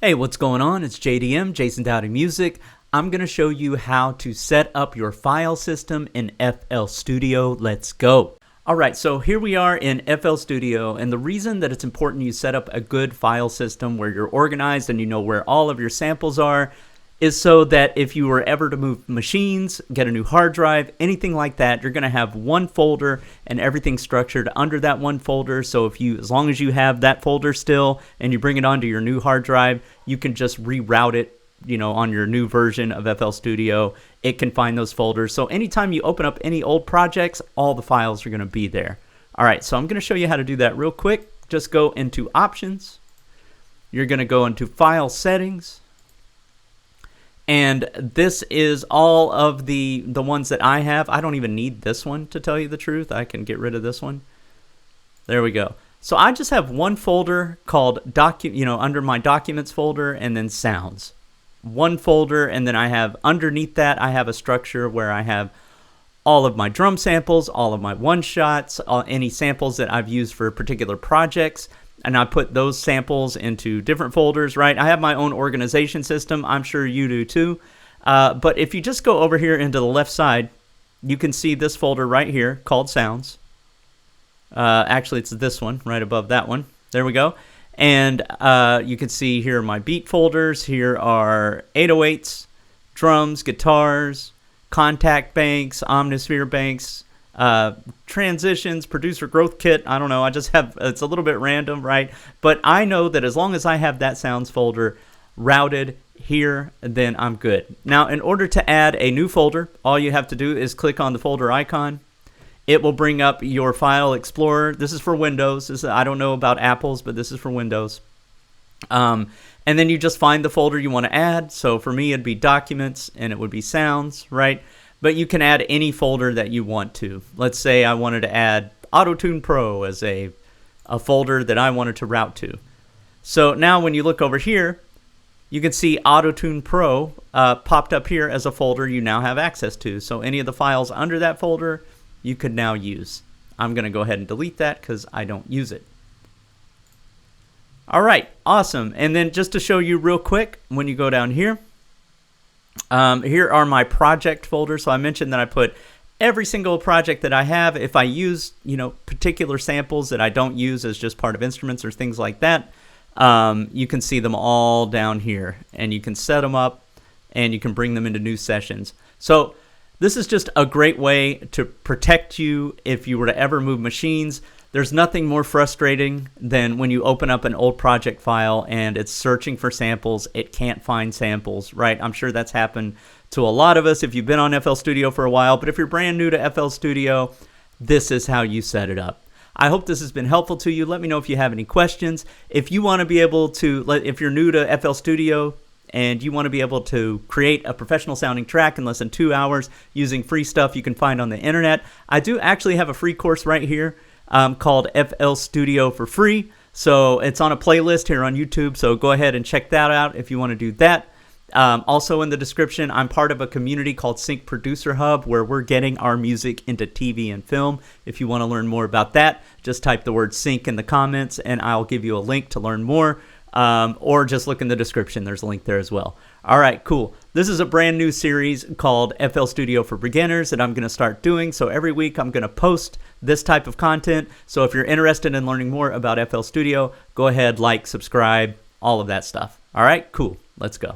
Hey, what's going on? It's JDM, Jason Dowdy Music. I'm going to show you how to set up your file system in FL Studio. Let's go. All right, so here we are in FL Studio, and the reason that it's important you set up a good file system where you're organized and you know where all of your samples are is so that if you were ever to move machines, get a new hard drive, anything like that, you're going to have one folder and everything structured under that one folder. So as long as you have that folder still and you bring it onto your new hard drive, you can just reroute it, on your new version of FL Studio. It can find those folders. So anytime you open up any old projects, all the files are going to be there. All right, so I'm going to show you how to do that real quick. Just go into Options. You're going to go into File Settings. And this is all of the ones that I have. I don't even need this one, to tell you the truth. I can get rid of this one. There we go. So I just have one folder called under my Documents folder, and then Sounds. One folder, and then I have underneath that I have a structure where I have all of my drum samples, all of my one-shots, any samples that I've used for particular projects. And I put those samples into different folders, right? I have my own organization system. I'm sure you do too. But if you just go over here into the left side, you can see this folder right here called Sounds. Actually, it's this one right above that one. There we go. And you can see here are my beat folders. Here are 808s, drums, guitars, contact banks, omnisphere banks, transitions, producer growth kit. I don't know. I just have, it's a little bit random, right? But I know that as long as I have that sounds folder routed here, then I'm good. Now, in order to add a new folder, all you have to do is click on the folder icon. It will bring up your file explorer. This is for Windows. I don't know about Apple's, but this is for Windows. And then you just find the folder you want to add. So for me, it'd be Documents, and it would be Sounds, right? But you can add any folder that you want to. Let's say I wanted to add Auto-Tune Pro as a folder that I wanted to route to. So now when you look over here, you can see Auto-Tune Pro popped up here as a folder you now have access to. So any of the files under that folder, you could now use. I'm going to go ahead and delete that because I don't use it. All right, awesome. And then just to show you real quick, when you go down here, here are my project folders. So I mentioned that I put every single project that I have. If I use, particular samples that I don't use as just part of instruments or things like that, you can see them all down here, and you can set them up and you can bring them into new sessions. So this is just a great way to protect you if you were to ever move machines. There's nothing more frustrating than when you open up an old project file and it's searching for samples. It can't find samples, right? I'm sure that's happened to a lot of us if you've been on FL Studio for a while. But if you're brand new to FL Studio, this is how you set it up. I hope this has been helpful to you. Let me know if you have any questions. If you want to be able to, if you're new to FL Studio and you want to be able to create a professional sounding track in less than 2 hours using free stuff you can find on the internet, I do actually have a free course right here called FL Studio for free. So it's on a playlist here on YouTube. So go ahead and check that out if you want to do that. Also in the description, I'm part of a community called Sync Producer Hub where we're getting our music into TV and film. If you want to learn more about that, just type the word sync in the comments and I'll give you a link to learn more. Or just look in the description. There's a link there as well. All right, cool. This is a brand new series called FL Studio for Beginners that I'm going to start doing. So every week I'm going to post this type of content. So if you're interested in learning more about FL Studio, go ahead, like, subscribe, all of that stuff. All right, cool. Let's go.